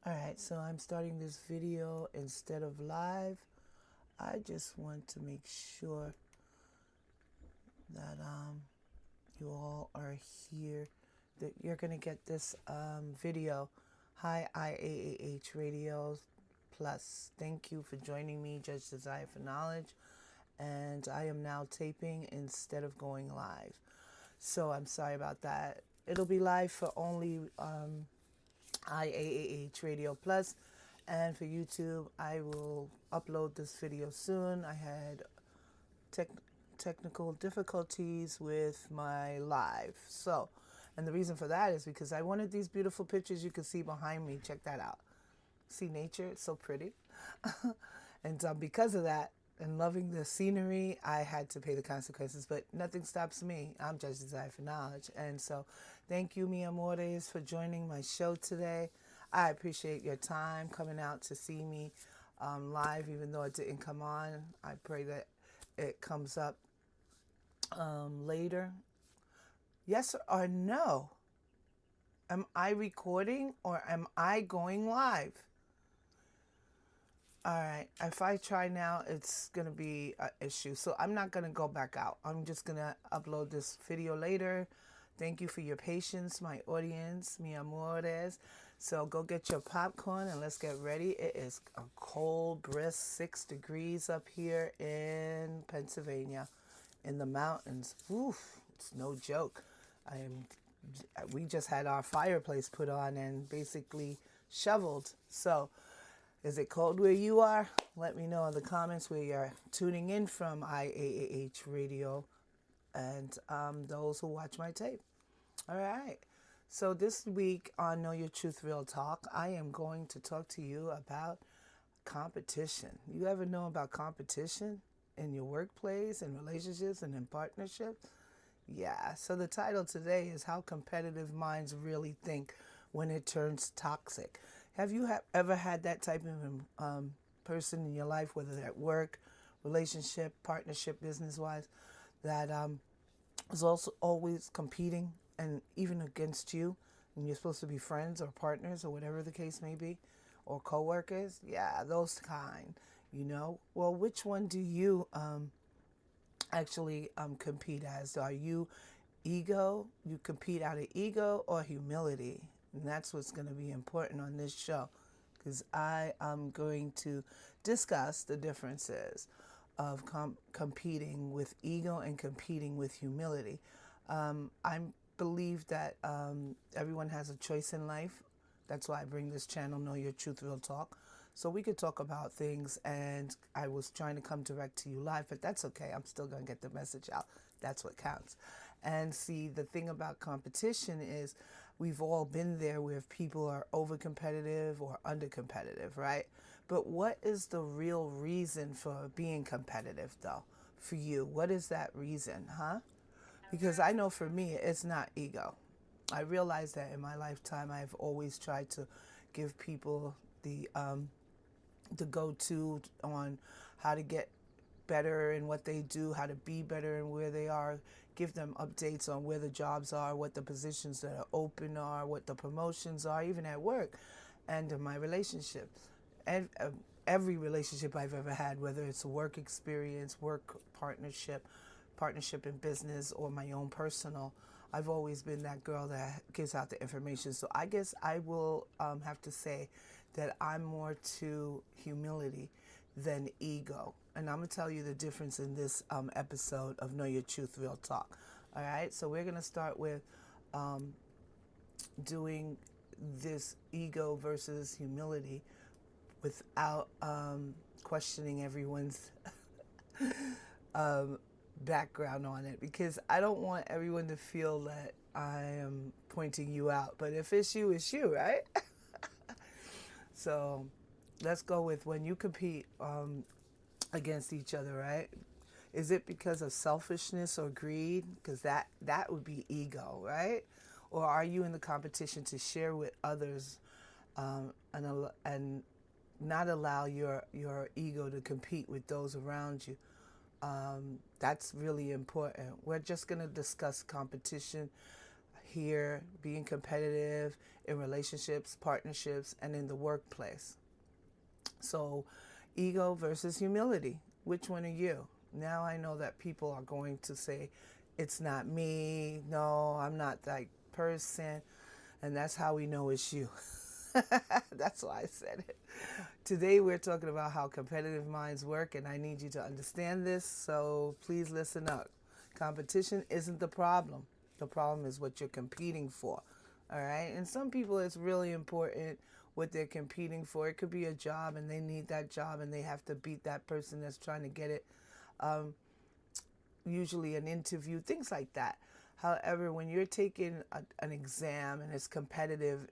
Alright, so I'm starting this video instead of live. I just want to make sure that you all are here, that you're going to get this video. Hi, IAAH Radio Plus. Thank you for joining me, Judge Desire for Knowledge. And I am now taping instead of going live. So I'm sorry about that. It'll be live for only IAAH Radio Plus, and for YouTube I will upload this video soon. I had technical difficulties with my live, and the reason for that is because I wanted these beautiful pictures you can see behind me. Check that out. See nature, it's so pretty. And because of that and loving the scenery, I had to pay the consequences, but nothing stops me. I'm Judge Desire for Knowledge. And so thank you, mi amores, for joining my show today. I appreciate your time coming out to see me live, even though it didn't come on. I pray that it comes up later. Yes or no? Am I recording or am I going live? All right, if I try now, it's going to be an issue. So I'm not going to go back out. I'm just going to upload this video later. Thank you for your patience, my audience, mi amores. So go get your popcorn and let's get ready. It is a cold, brisk 6 degrees up here in Pennsylvania, in the mountains. Oof, it's no joke. We just had our fireplace put on and basically shoveled. So is it cold where you are? Let me know in the comments where you're tuning in from, IAAH Radio, and those who watch my tape. All right. So this week on Know Your Truth Real Talk, I am going to talk to you about competition. You ever know about competition in your workplace, in relationships, and in partnerships? Yeah. So the title today is How Competitive Minds Really Think When It Turns Toxic. Have you ever had that type of person in your life, whether at work, relationship, partnership, business-wise, that is also always competing and even against you, and you're supposed to be friends or partners or whatever the case may be, or co-workers? Yeah, those kind, Well, which one do you actually compete as? Are you ego? You compete out of ego or humility? And that's what's going to be important on this show, because I am going to discuss the differences of competing with ego and competing with humility. I believe that everyone has a choice in life. That's why I bring this channel, Know Your Truth Real Talk. So we could talk about things, and I was trying to come direct to you live, but that's okay. I'm still going to get the message out. That's what counts. And see, the thing about competition is we've all been there where people are over competitive or under competitive, right? But what is the real reason for being competitive, though, for you? What is that reason, huh? Because I know for me, it's not ego. I realize that in my lifetime, I've always tried to give people the go-to on how to get better in what they do, how to be better in where they are, give them updates on where the jobs are, what the positions that are open are, what the promotions are, even at work and in my relationship. And every relationship I've ever had, whether it's a work experience, work partnership in business, or my own personal, I've always been that girl that gives out the information. So I guess I will have to say that I'm more to humility than ego. And I'm going to tell you the difference in this episode of Know Your Truth Real Talk. All right, so we're going to start with doing this ego versus humility without questioning everyone's background on it, because I don't want everyone to feel that I am pointing you out. But if it's you, right? So let's go with when you compete against each other, right? Is it because of selfishness or greed? Because that would be ego, right? Or are you in the competition to share with others and not allow your ego to compete with those around you? That's really important. We're just going to discuss competition here being competitive in relationships, partnerships, and in the workplace. So, ego versus humility. Which one are you? Now I know that people are going to say, it's not me. No, I'm not that person. And that's how we know it's you. That's why I said it. Today we're talking about how competitive minds work, and I need you to understand this, so please listen up. Competition isn't the problem. The problem is what you're competing for. All right? And some people, it's really important what they're competing for. It could be a job, and they need that job, and they have to beat that person that's trying to get it. Usually an interview, things like that. However, when you're taking an exam and it's competitive,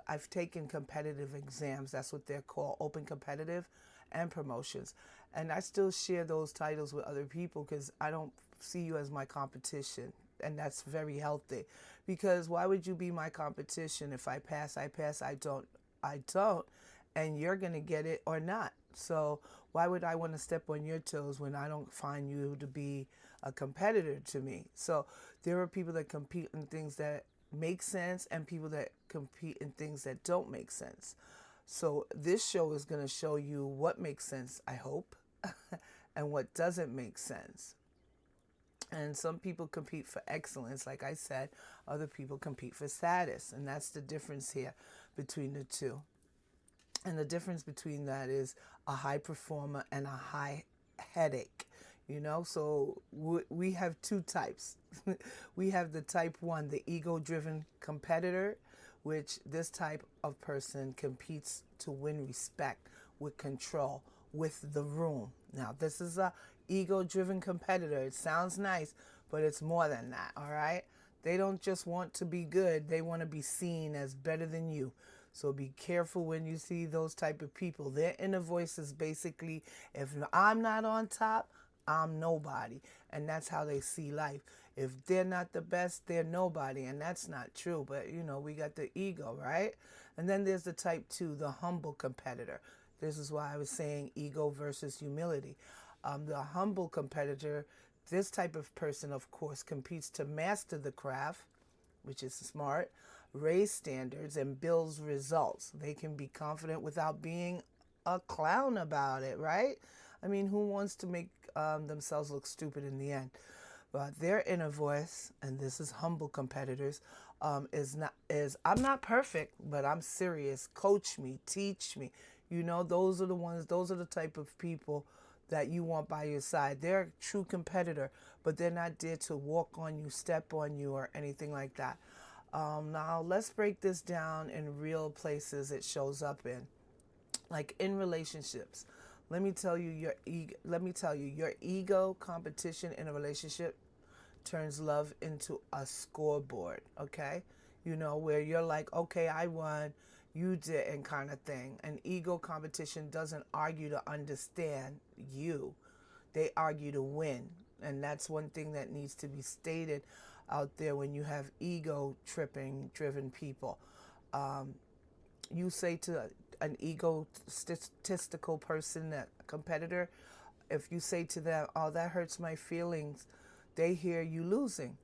I've taken competitive exams, that's what they're called, open competitive and promotions. And I still share those titles with other people because I don't see you as my competition. And that's very healthy. Because why would you be my competition? If I pass, I pass, I don't. And you're going to get it or not. So why would I want to step on your toes when I don't find you to be a competitor to me? So there are people that compete in things that make sense and people that compete in things that don't make sense. So this show is going to show you what makes sense, I hope, and what doesn't make sense. And some people compete for excellence, like I said. Other people compete for status. And that's the difference here between the two. And the difference between that is a high performer and a high headache. So we have two types. We have the type 1, the ego-driven competitor, which this type of person competes to win respect, with control, with the room. Now, this is a ego-driven competitor. It sounds nice, but it's more than that, all right? They don't just want to be good. They want to be seen as better than you. So be careful when you see those type of people. Their inner voice is basically, if I'm not on top, I'm nobody. And that's how they see life. If they're not the best, they're nobody. And that's not true. But, we got the ego, right? And then there's the type 2, the humble competitor. This is why I was saying ego versus humility. The humble competitor, this type of person, of course, competes to master the craft, which is smart, raise standards, and builds results. They can be confident without being a clown about it, right? I mean, who wants to make themselves look stupid in the end? But their inner voice, and this is humble competitors, is I'm not perfect, but I'm serious. Coach me, teach me. Those are the ones. Those are the type of people that you want by your side. They're a true competitor, but they're not there to walk on you, step on you, or anything like that. Now, let's break this down in real places it shows up in, like in relationships. Let me tell you, your ego competition in a relationship turns love into a scoreboard. Okay, where you're like, okay, I won, you didn't, kind of thing. An ego competition doesn't argue to understand you; they argue to win, and that's one thing that needs to be stated out there when you have ego driven people. You say to an egotistical person, that competitor, if you say to them, oh, that hurts my feelings, they hear you losing.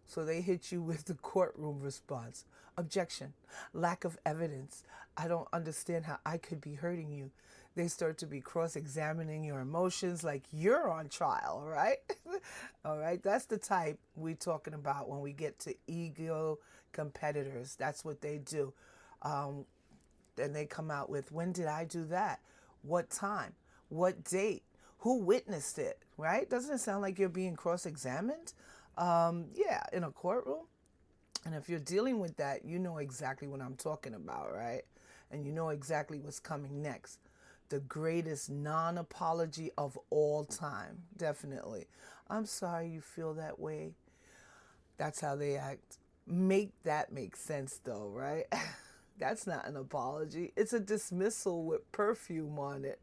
So they hit you with the courtroom response. Objection. Lack of evidence. I don't understand how I could be hurting you. They start to be cross-examining your emotions like you're on trial, all right? All right, that's the type we're talking about when we get to ego competitors. That's what they do. And they come out with, when did I do that? What time? What date? Who witnessed it, right? Doesn't it sound like you're being cross-examined? Yeah, in a courtroom. And if you're dealing with that, you know exactly what I'm talking about, right? And you know exactly what's coming next. The greatest non-apology of all time, definitely. I'm sorry you feel that way. That's how they act. Make that make sense, though, right? That's not an apology. It's a dismissal with perfume on it.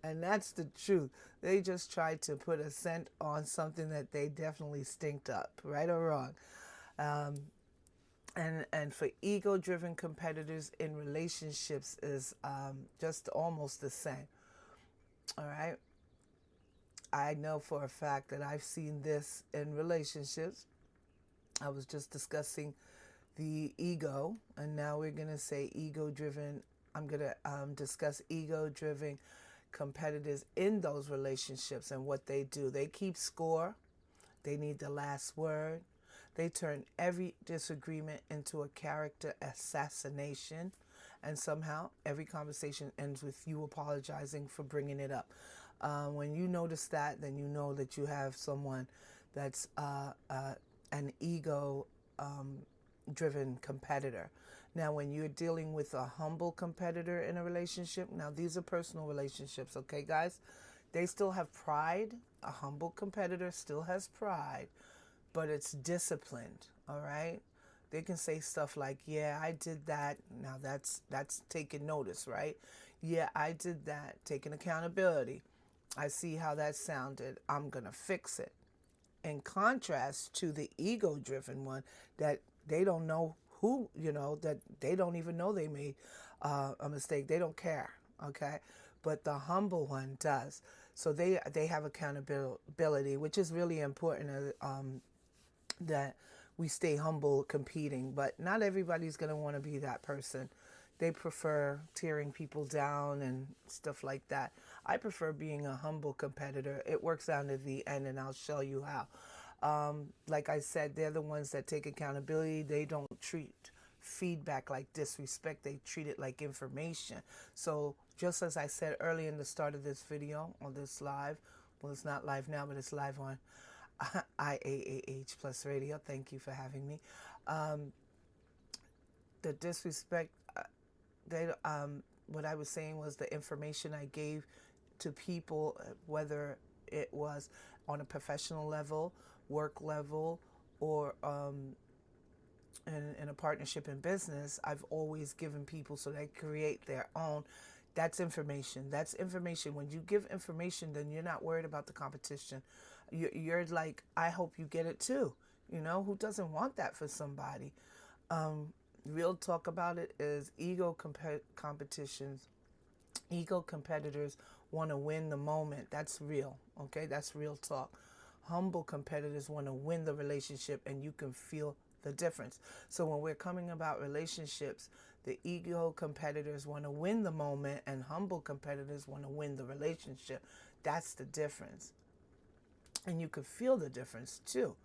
And that's the truth. They just tried to put a scent on something that they definitely stinked up, right or wrong. And for ego-driven competitors in relationships is just almost the same. All right. I know for a fact that I've seen this in relationships. I was just discussing the ego, and now we're going to say ego driven. I'm going to discuss ego driven competitors in those relationships and what they do. They keep score, they need the last word, they turn every disagreement into a character assassination, and somehow every conversation ends with you apologizing for bringing it up. When you notice that, then you know that you have someone that's an ego driven competitor. Now, when you're dealing with a humble competitor in a relationship, now these are personal relationships, okay, guys? They still have pride. A humble competitor still has pride, but it's disciplined, all right? They can say stuff like, "Yeah, I did that." Now that's taking notice, right? "Yeah, I did that." Taking accountability. "I see how that sounded. I'm going to fix it." In contrast to the ego driven one, that they don't know who, that they don't even know they made a mistake. They don't care, okay? But the humble one does. So they have accountability, which is really important, that we stay humble competing. But not everybody's going to want to be that person. They prefer tearing people down and stuff like that. I prefer being a humble competitor. It works out at the end, and I'll show you how. Like I said, they're the ones that take accountability. They don't treat feedback like disrespect. They treat it like information. So just as I said early in the start of this video, on this live, well, it's not live now, but it's live on IAAH Plus Radio. Thank you for having me. The disrespect, they what I was saying was the information I gave to people, whether it was on a professional level, work level, or in a partnership in business, I've always given people so they create their own. That's information. That's information. When you give information, then you're not worried about the competition. You're like, I hope you get it too. Who doesn't want that for somebody? Real talk about it is competitions. Ego competitors want to win the moment. That's real. Okay, that's real talk. Humble competitors want to win the relationship, and you can feel the difference. So when we're coming about relationships, the ego competitors want to win the moment, and humble competitors want to win the relationship. That's the difference. And you can feel the difference too.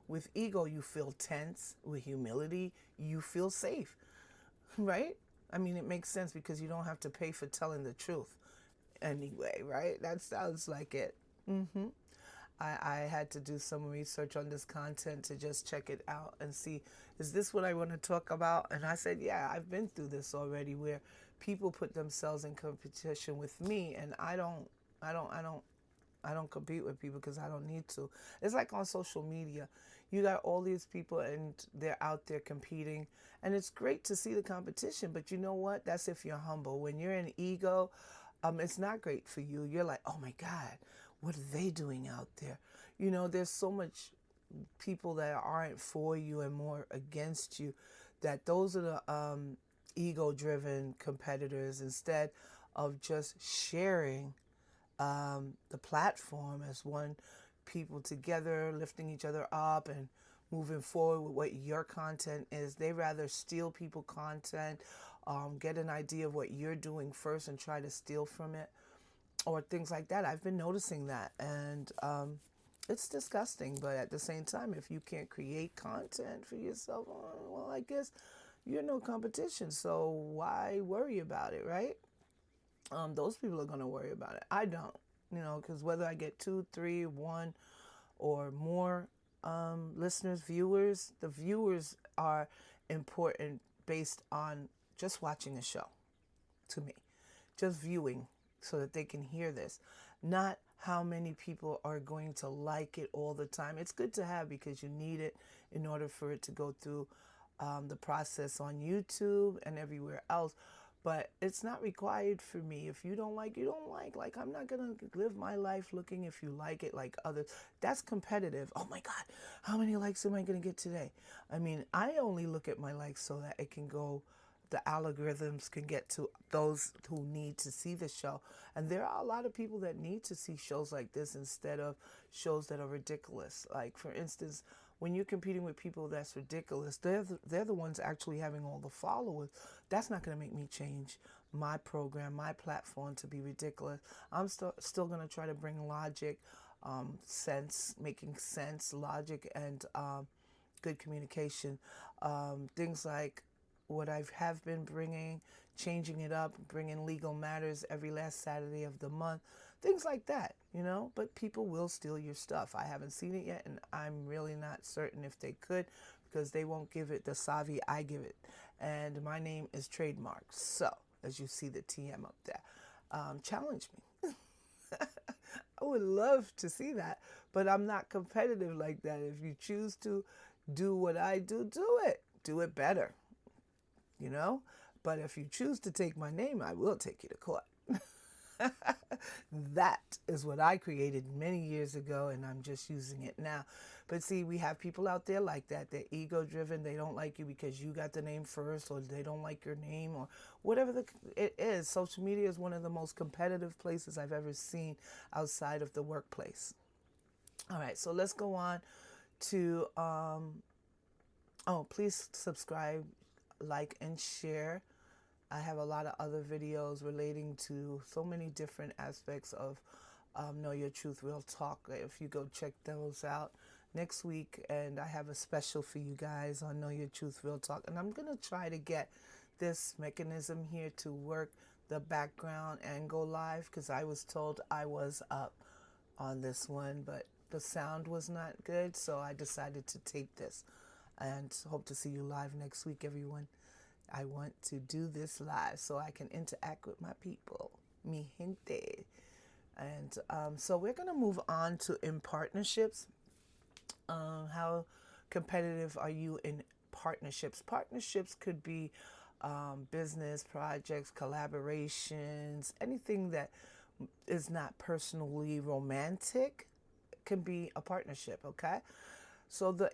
With ego, you feel tense. With humility, you feel safe, right? I mean, it makes sense because you don't have to pay for telling the truth anyway, right? That sounds like it. I had to do some research on this content to just check it out and see, is this what I want to talk about? And I said, yeah, I've been through this already, where people put themselves in competition with me, and I don't compete with people because I don't need to. It's like on social media. You got all these people and they're out there competing. And it's great to see the competition, but you know what? That's if you're humble. When you're in ego, it's not great for you. You're like, oh my God, what are they doing out there? There's so much people that aren't for you and more against you, that those are the ego-driven competitors. Instead of just sharing the platform as one, people together, lifting each other up and moving forward with what your content is, they rather steal people content, get an idea of what you're doing first and try to steal from it, or things like that. I've been noticing that, and it's disgusting. But at the same time, if you can't create content for yourself, well, I guess you're no competition, so why worry about it, right? Those people are going to worry about it. I don't, because whether I get 2, 3, 1, or more listeners, viewers, the viewers are important based on just watching a show, to me. Just viewing so that they can hear this. Not how many people are going to like it all the time. It's good to have because you need it in order for it to go through the process on YouTube and everywhere else. But it's not required for me. If you don't like, you don't like. Like, I'm not going to live my life looking if you like it like others. That's competitive. Oh my God, how many likes am I going to get today? I mean, I only look at my likes so that it can go, the algorithms can get to those who need to see the show. And there are a lot of people that need to see shows like this instead of shows that are ridiculous. Like, for instance, when you're competing with people that's ridiculous, they're the ones actually having all the followers. That's not going to make me change my program, my platform to be ridiculous. I'm still going to try to bring logic, sense, making sense, logic, and good communication. Things like what I have been bringing, changing it up, bringing legal matters every last Saturday of the month, things like that, you know. But people will steal your stuff. I haven't seen it yet, and I'm really not certain if they could, because they won't give it the savvy I give it. And my name is trademarked. So, as you see the TM up there, challenge me. I would love to see that, but I'm not competitive like that. If you choose to do what I do, do it. Do it better, you know? But if you choose to take my name, I will take you to court. That is what I created many years ago, and I'm just using it now. But see, we have people out there like that. They're ego-driven. They don't like you because you got the name first, or they don't like your name, or whatever it is. Social media is one of the most competitive places I've ever seen outside of the workplace. All right, so let's go on to, please subscribe, like, and share. I have a lot of other videos relating to so many different aspects of Know Your Truth Real Talk. If you go check those out next week, and I have a special for you guys on Know Your Truth Real Talk. And I'm going to try to get this mechanism here to work the background and go live, because I was told I was up on this one, but the sound was not good, so I decided to tape this. And hope to see you live next week, everyone. I want to do this live so I can interact with my people, mi gente. And so we're going to move on to in partnerships. How competitive are you in partnerships? Partnerships could be business projects, collaborations, anything that is not personally romantic can be a partnership, okay? So the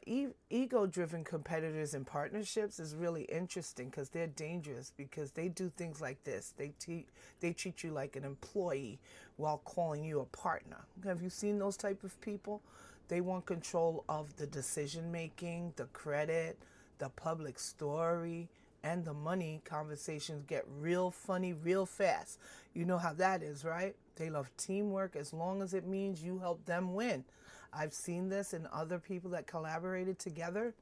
ego-driven competitors in partnerships is really interesting, because they're dangerous, because they do things like this. They treat you like an employee while calling you a partner. Have you seen those type of people? They want control of the decision making, the credit, the public story, and the money. Conversations get real funny real fast. You know how that is, right? They love teamwork as long as it means you help them win. I've seen this in other people that collaborated together.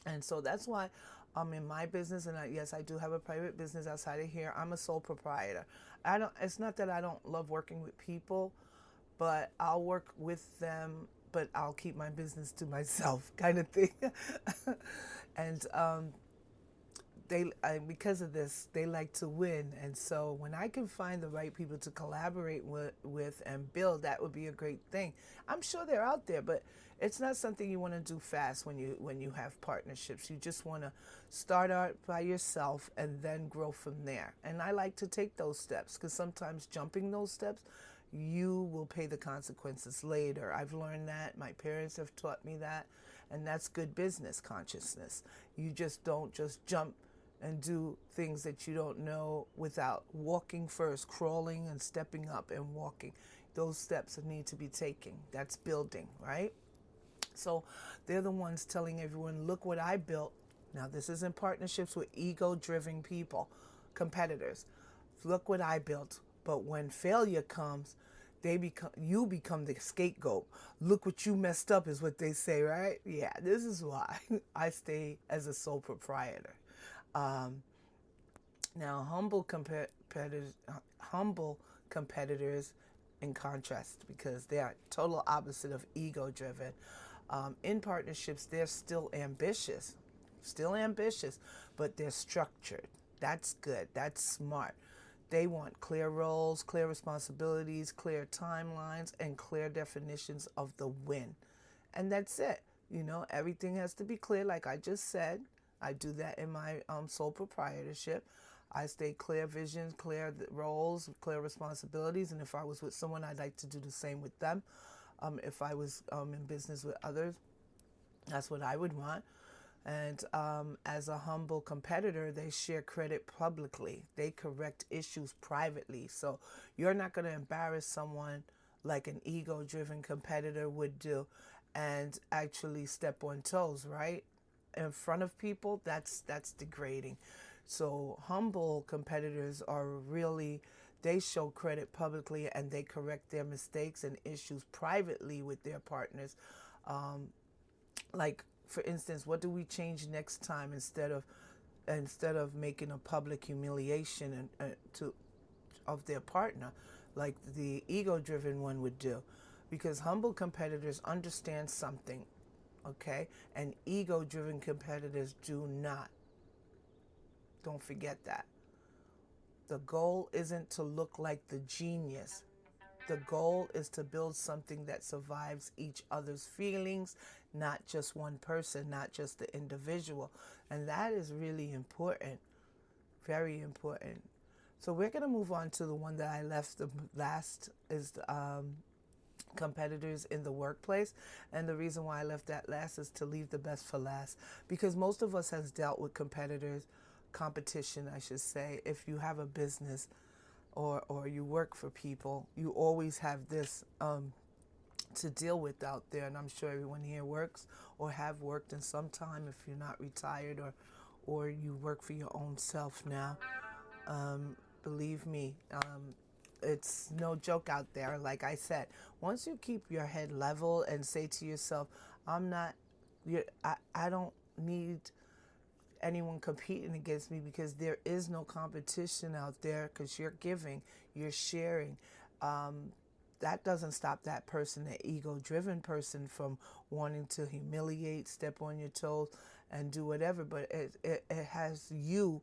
And so that's why I'm in my business, and yes, I do have a private business outside of here. I'm a sole proprietor. It's not that I don't love working with people, but I'll work with them, but I'll keep my business to myself, kind of thing. And because of this, they like to win. And so when I can find the right people to collaborate with and build, that would be a great thing. I'm sure they're out there, but it's not something you want to do fast when you have partnerships. You just want to start out by yourself and then grow from there. And I like to take those steps, because sometimes jumping those steps, you will pay the consequences later. I've learned that. My parents have taught me that. And that's good business consciousness. You just don't just jump and do things that you don't know without walking first, crawling and stepping up and walking. Those steps need to be taken. That's building, right? So they're the ones telling everyone, look what I built. Now, this is in partnerships with ego-driven people, competitors. Look what I built. But when failure comes, you become the scapegoat. Look what you messed up is what they say, right? Yeah, this is why I stay as a sole proprietor. Now, humble competitors in contrast, because they are total opposite of ego-driven. In partnerships, they're still ambitious, but they're structured. That's good. That's smart. They want clear roles, clear responsibilities, clear timelines, and clear definitions of the win. And that's it. You know, everything has to be clear, like I just said. I do that in my sole proprietorship. I stay clear visions, clear roles, clear responsibilities. And if I was with someone, I'd like to do the same with them. If I was in business with others, that's what I would want. And as a humble competitor, they share credit publicly. They correct issues privately. So you're not going to embarrass someone like an ego-driven competitor would do. and actually step on toes, right? In front of people, that's degrading. So humble competitors are really, they show credit publicly and they correct their mistakes and issues privately with their partners. Um, like for instance, what do we change next time instead of making a public humiliation to of their partner, like the ego-driven one would do, because humble competitors understand something, okay, and ego-driven competitors do not. Don't forget that. The goal isn't to look like the genius. The goal is to build something that survives each other's feelings, not just one person, not just the individual. And that is really important, very important. So we're going to move on to the one that I left the last is competitors in the workplace. And the reason why I left that last is to leave the best for last, because most of us has dealt with competition, I should say. If you have a business or you work for people, you always have this to deal with out there. And I'm sure everyone here works or have worked in some time if you're not retired, or you work for your own self now. Believe me, it's no joke out there. Like I said, once you keep your head level and say to yourself, I'm not, I don't need anyone competing against me, because there is no competition out there, because you're giving, you're sharing. That doesn't stop that person, the ego-driven person, from wanting to humiliate, step on your toes, and do whatever. But it has you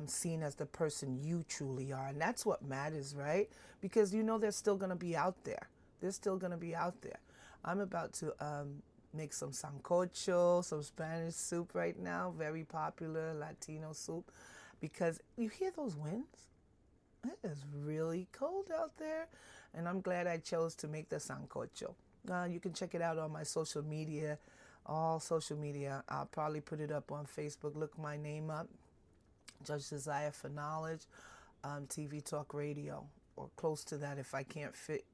seen as the person you truly are. And that's what matters, right? Because they're still going to be out there. They're still going to be out there. I'm about to make some sancocho, some Spanish soup right now, very popular Latino soup, because you hear those winds? It is really cold out there, and I'm glad I chose to make the sancocho. You can check it out on my social media, all social media. I'll probably put it up on Facebook. Look my name up, Judge Desire for Knowledge, TV Talk Radio, or close to that. If I can't fit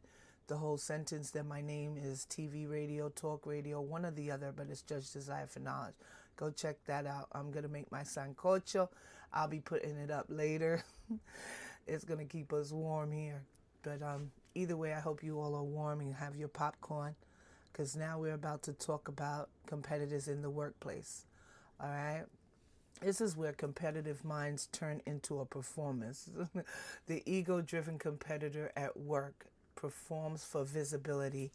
the whole sentence, then my name is TV Radio, Talk Radio, one or the other, but it's Judge Desire for Knowledge. Go check that out. I'm going to make my sancocho. I'll be putting it up later. It's going to keep us warm here. But either way, I hope you all are warm and have your popcorn, because now we're about to talk about competitors in the workplace. All right? This is where competitive minds turn into a performance. The ego-driven competitor at work performs for visibility,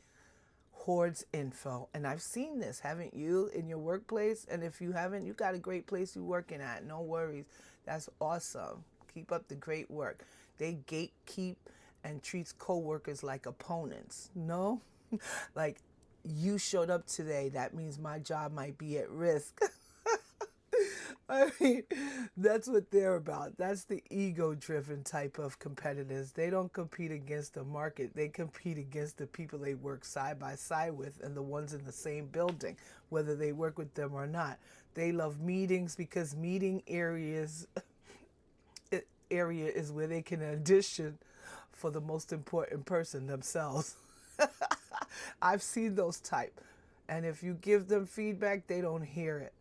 hoards info. And I've seen this, haven't you, in your workplace? And if you haven't, you got a great place you're working at. No worries. That's awesome. Keep up the great work. They gatekeep and treats coworkers like opponents. No? Like, you showed up today, that means my job might be at risk. I mean, that's what they're about. That's the ego-driven type of competitors. They don't compete against the market. They compete against the people they work side by side with, and the ones in the same building, whether they work with them or not. They love meetings, because meeting area is where they can audition for the most important person, themselves. I've seen those type. And if you give them feedback, they don't hear it.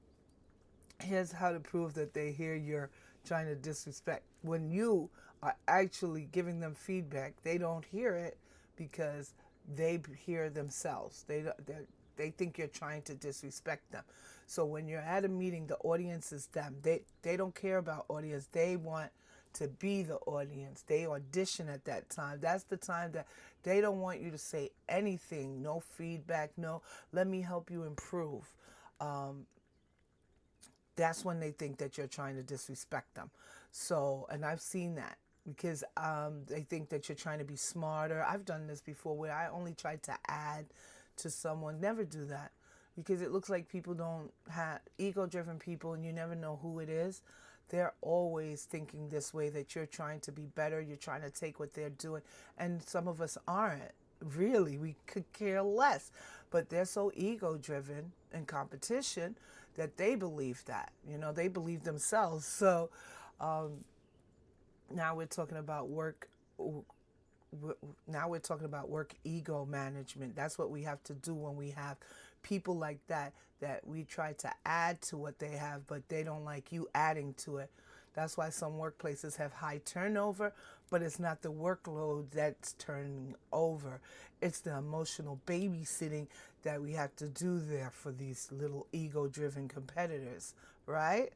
Here's how to prove that they hear you're trying to disrespect. When you are actually giving them feedback, they don't hear it, because they hear themselves. They think you're trying to disrespect them. So when you're at a meeting, the audience is them. They don't care about audience. They want to be the audience. They audition at that time. That's the time that they don't want you to say anything. No feedback. No, let me help you improve. That's when they think that you're trying to disrespect them. So, and I've seen that, because they think that you're trying to be smarter. I've done this before, where I only tried to add to someone. Never do that, because it looks like people don't have ego-driven people, and you never know who it is. They're always thinking this way, that you're trying to be better. You're trying to take what they're doing. And some of us aren't. Really, we could care less. But they're so ego-driven in competition that they believe that. They believe themselves. So now we're talking about now we're talking about work ego management. That's what we have to do when we have people like that, that we try to add to what they have, but they don't like you adding to it. That's why some workplaces have high turnover, but it's not the workload that's turning over. It's the emotional babysitting that we have to do there for these little ego driven competitors, right?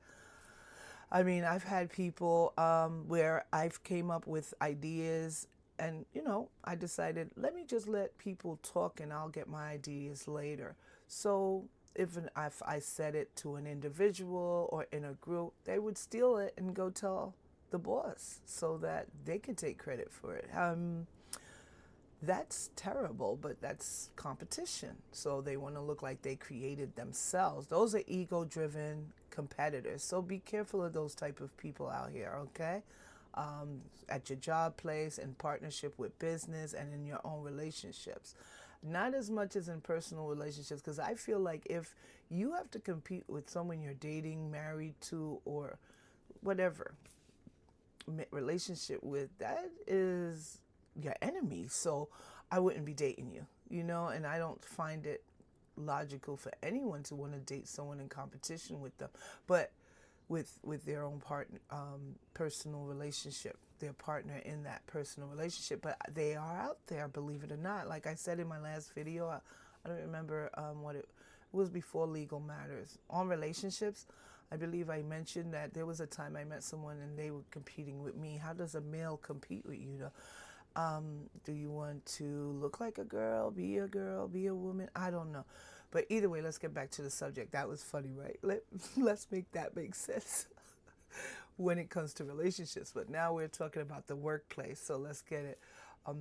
I mean, I've had people where I've came up with ideas, and I decided, let me just let people talk and I'll get my ideas later. So if I said it to an individual or in a group, they would steal it and go tell the boss so that they can take credit for it. That's terrible, but that's competition. So they want to look like they created themselves. Those are ego-driven competitors. So be careful of those type of people out here, okay? At your job place, in partnership with business, and in your own relationships. Not as much as in personal relationships, because I feel like if you have to compete with someone you're dating, married to, or whatever relationship with, that is your enemy. So I wouldn't be dating you, and I don't find it logical for anyone to want to date someone in competition with them, but with their own personal relationship, their partner in that personal relationship. But they are out there, believe it or not. Like I said in my last video, I don't remember what it was, before legal matters on relationships. I believe I mentioned that there was a time I met someone and they were competing with me. How does a male compete with you? Do you want to look like a girl, be a woman? I don't know. But either way, let's get back to the subject. That was funny, right? Let's make that make sense when it comes to relationships. But now we're talking about the workplace, so let's get it.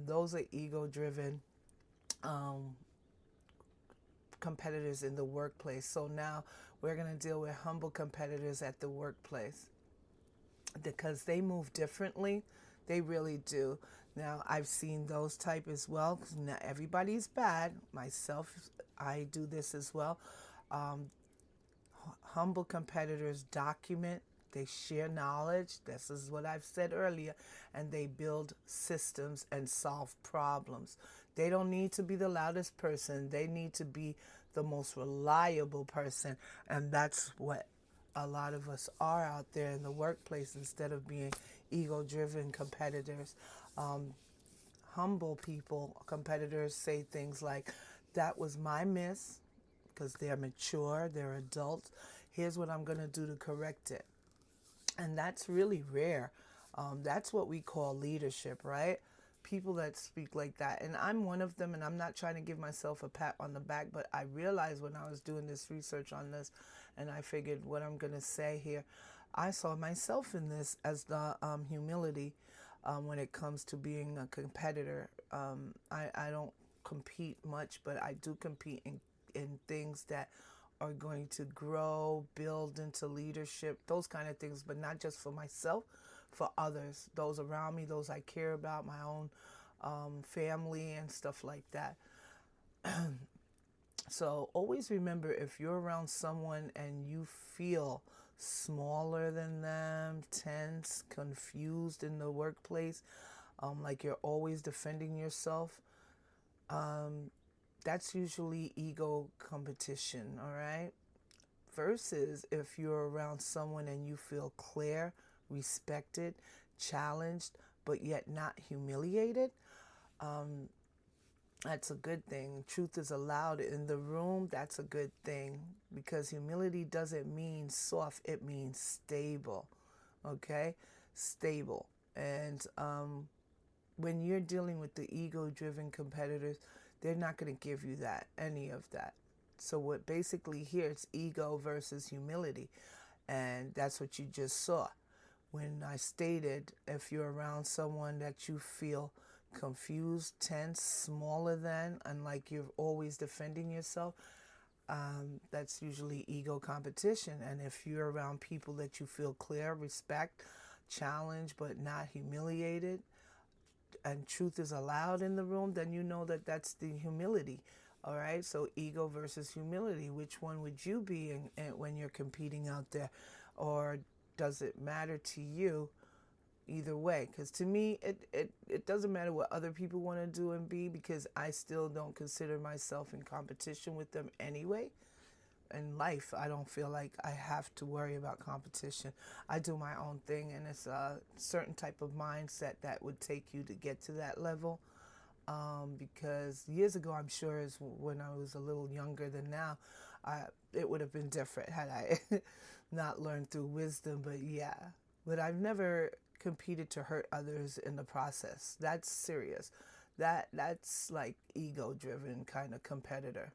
Those are ego-driven competitors in the workplace. So now we're going to deal with humble competitors at the workplace, because they move differently. They really do. Now, I've seen those type as well, because not everybody's bad. Myself, I do this as well. Humble competitors document, they share knowledge. This is what I've said earlier. And they build systems and solve problems. They don't need to be the loudest person. They need to be the most reliable person. And that's what a lot of us are out there in the workplace, instead of being ego-driven competitors. Humble people, competitors, say things like, that was my miss, because they're mature, they're adults. Here's what I'm going to do to correct it. And that's really rare. That's what we call leadership, right? People that speak like that. And I'm one of them, and I'm not trying to give myself a pat on the back, but I realized when I was doing this research on this, and I figured what I'm going to say here, I saw myself in this as the humility when it comes to being a competitor. I don't compete much, but I do compete in things that are going to grow, build into leadership, those kind of things, but not just for myself, for others, those around me, those I care about, my own family and stuff like that. So always remember, if you're around someone and you feel smaller than them, tense, confused in the workplace, like you're always defending yourself, that's usually ego competition, all right? Versus if you're around someone and you feel clear, respected, challenged, but yet not humiliated, that's a good thing. Truth is allowed in the room. That's a good thing, because humility doesn't mean soft. It means stable, okay? Stable. And when you're dealing with the ego-driven competitors, they're not going to give you that, any of that. So what basically here, it's ego versus humility. And that's what you just saw. When I stated, if you're around someone that you feel confused, tense, smaller than, and like you're always defending yourself, that's usually ego competition. And if you're around people that you feel clear, respect, challenged, but not humiliated, and truth is allowed in the room, then you know that that's the humility. All right, so ego versus humility. Which one would you be when you're competing out there? Or does it matter to you, either way, because to me it doesn't matter what other people want to do and be, because I still don't consider myself in competition with them anyway. In life, I don't feel like I have to worry about competition. I do my own thing, and it's a certain type of mindset that would take you to get to that level. Because years ago, I'm sure is when I was a little younger than now, I, it would have been different had I not learned through wisdom. But yeah, but I've never competed to hurt others in the process. That's serious. That's like ego driven kind of competitor,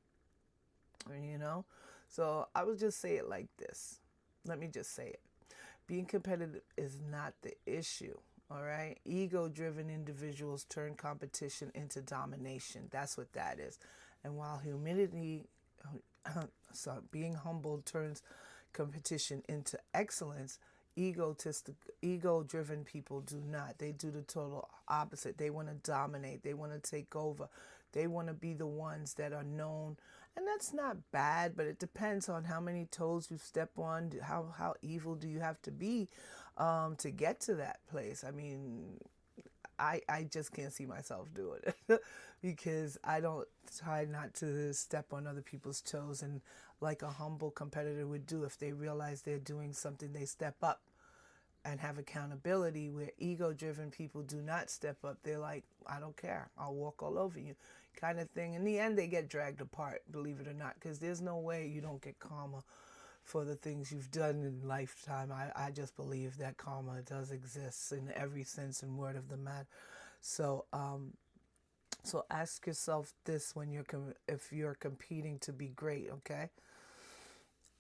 you know? So I would just say it like this. Let me just say it. Being competitive is not the issue. All right. Ego driven individuals turn competition into domination. That's what that is. And while being humble turns competition into excellence, ego driven people do not. They do the total opposite. They want to dominate, they want to take over, they want to be the ones that are known. And that's not bad, but it depends on how many toes you step on. How evil do you have to be to get to that place? I mean, I just can't see myself doing it because I don't try not to step on other people's toes, and like a humble competitor would do, if they realize they're doing something, they step up and have accountability, where ego driven people do not step up. They're like, I don't care, I'll walk all over you kind of thing. In the end, they get dragged apart, believe it or not, because there's no way you don't get karma for the things you've done in lifetime. I just believe that karma does exist in every sense and word of the matter. So so ask yourself this when if you're competing to be great, okay?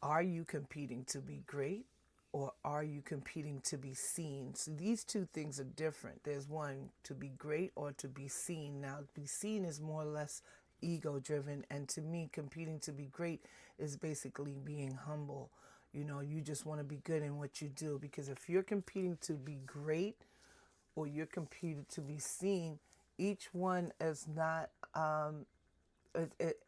Are you competing to be great, or are you competing to be seen? So these two things are different. There's one, to be great or to be seen. Now, to be seen is more or less ego driven, and to me, competing to be great is basically being humble. You know, you just want to be good in what you do, because if you're competing to be great or you're competing to be seen, each one is not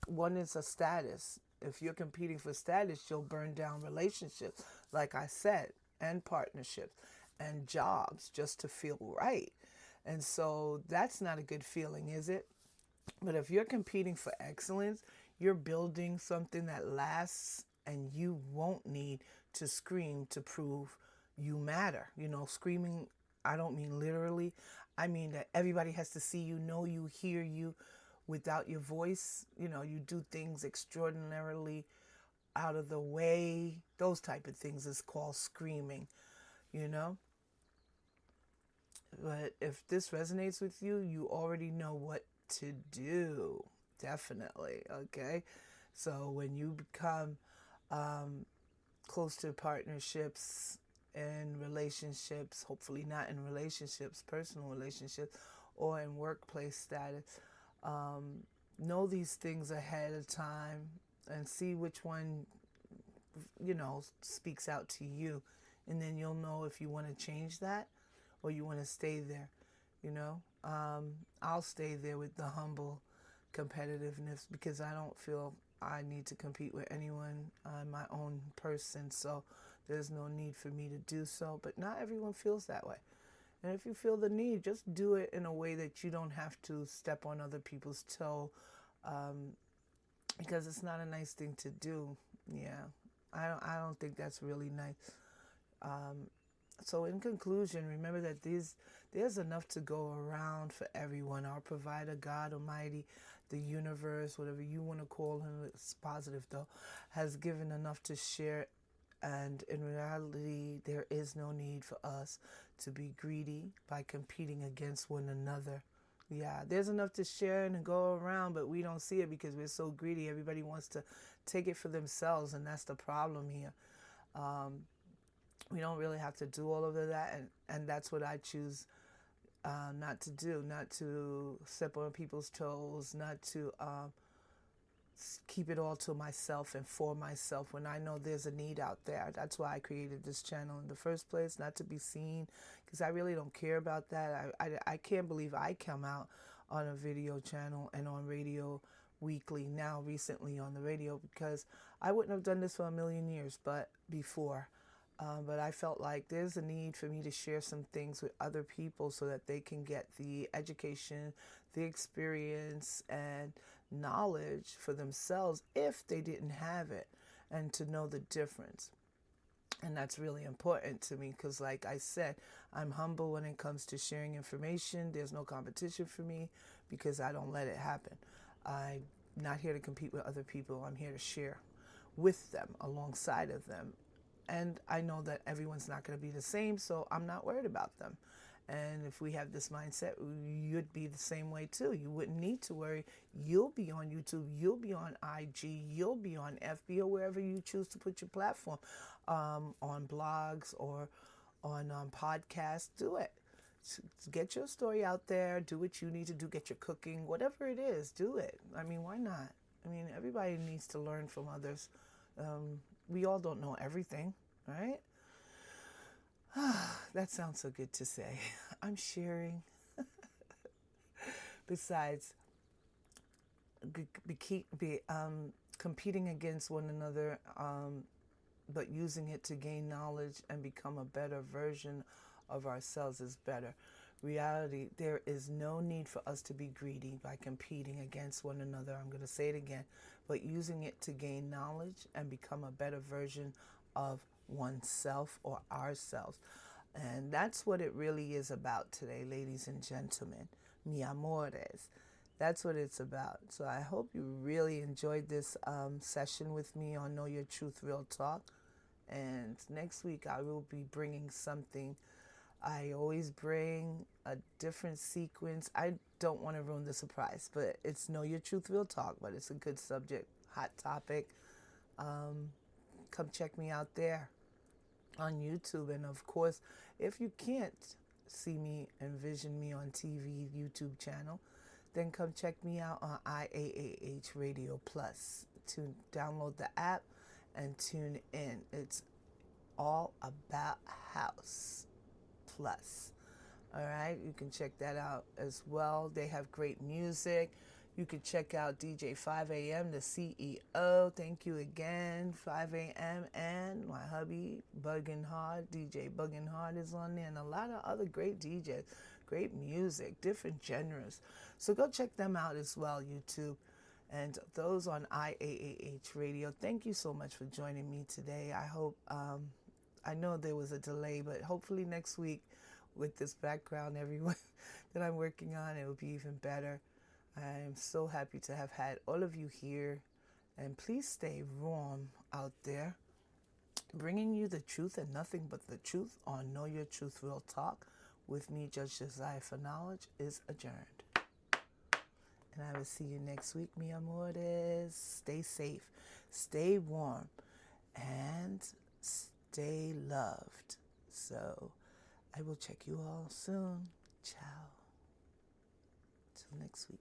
one is a status. If you're competing for status, you'll burn down relationships, like I said, and partnerships and jobs just to feel right. And so that's not a good feeling, is it? But if you're competing for excellence, you're building something that lasts, and you won't need to scream to prove you matter. You know, screaming, I don't mean literally. I mean that everybody has to see you, know you, hear you. Without your voice, you know, you do things extraordinarily out of the way. Those type of things is called screaming, you know. But if this resonates with you, you already know what to do. Definitely. Okay. So when you become close to partnerships and relationships, hopefully not in relationships, personal relationships, or in workplace status, know these things ahead of time and see which one, you know, speaks out to you. And then you'll know if you want to change that or you want to stay there, you know. I'll stay there with the humble competitiveness, because I don't feel I need to compete with anyone. I'm my own person, so there's no need for me to do so. But not everyone feels that way. And if you feel the need, just do it in a way that you don't have to step on other people's toe, because it's not a nice thing to do. Yeah, I don't think that's really nice. So in conclusion, remember that there's enough to go around for everyone. Our provider, God Almighty, the universe, whatever you want to call him, it's positive though, has given enough to share. And in reality, there is no need for us to be greedy by competing against one another. Yeah, there's enough to share and go around, but we don't see it because we're so greedy. Everybody wants to take it for themselves, and that's the problem here. We don't really have to do all of that, and that's what I choose not to do, not to step on people's toes, not to keep it all to myself and for myself when I know there's a need out there. That's why I created this channel in the first place, not to be seen, because I really don't care about that. I can't believe I come out on a video channel and on radio weekly now, recently on the radio, because I wouldn't have done this for a million years, but before. But I felt like there's a need for me to share some things with other people so that they can get the education, the experience, and knowledge for themselves if they didn't have it, and to know the difference. And that's really important to me because, like I said, I'm humble when it comes to sharing information. There's no competition for me because I don't let it happen. I'm not here to compete with other people. I'm here to share with them, alongside of them. And I know that everyone's not going to be the same, so I'm not worried about them. And if we have this mindset, you'd be the same way too. You wouldn't need to worry. You'll be on YouTube, you'll be on IG, you'll be on FB or wherever you choose to put your platform, on blogs or on podcasts. Do it. Get your story out there. Do what you need to do. Get your cooking, whatever it is, do it. I mean, why not? I mean, everybody needs to learn from others. We all don't know everything, right? That sounds so good to say. I'm sharing. Besides, competing against one another, but using it to gain knowledge and become a better version of ourselves is better. Reality, there is no need for us to be greedy by competing against one another. I'm going to say it again, but using it to gain knowledge and become a better version of oneself or ourselves. And that's what it really is about today, ladies and gentlemen. Mi amores. That's what it's about. So I hope you really enjoyed this session with me on Know Your Truth Real Talk. And next week I will be bringing something. I always bring a different sequence. I don't want to ruin the surprise, but it's Know Your Truth Real Talk, but it's a good subject, hot topic. Come check me out there on YouTube. And of course, if you can't see me and vision me on TV, YouTube channel, then come check me out on IAAH Radio Plus. To download the app and tune in. It's all about house plus. All right, you can check that out as well. They have great music. You can check out DJ 5 a.m., the CEO. Thank you again, 5 a.m. And my hubby, Buggin' Hard, DJ Buggin' Hard is on there, and a lot of other great DJs, great music, different genres. So go check them out as well, YouTube. And those on IAAH Radio, thank you so much for joining me today. I hope, I know there was a delay, but hopefully next week with this background everyone that I'm working on, it will be even better. I am so happy to have had all of you here. And please stay warm out there. Bringing you the truth and nothing but the truth on Know Your Truth Real Talk with me, Judge Josiah for Knowledge, is adjourned. And I will see you next week, mi amores. Stay safe, stay warm, and stay loved. So I will check you all soon. Ciao. Till next week.